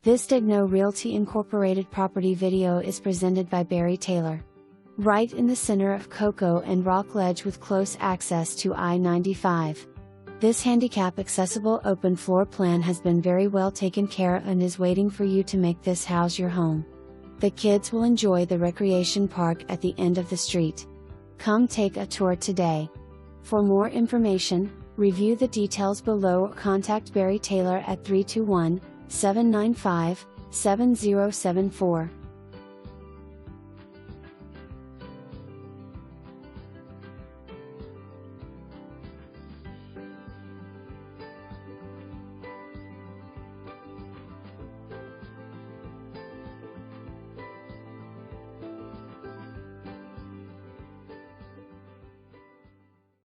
This Daignault Realty Incorporated property video is presented by Barry Taylor. Right in the center of Cocoa and Rockledge with close access to I-95. This handicap accessible open floor plan has been very well taken care of and is waiting for you to make this house your home. The kids will enjoy the recreation park at the end of the street. Come take a tour today. For more information, review the details below or contact Barry Taylor at 321-795-7074.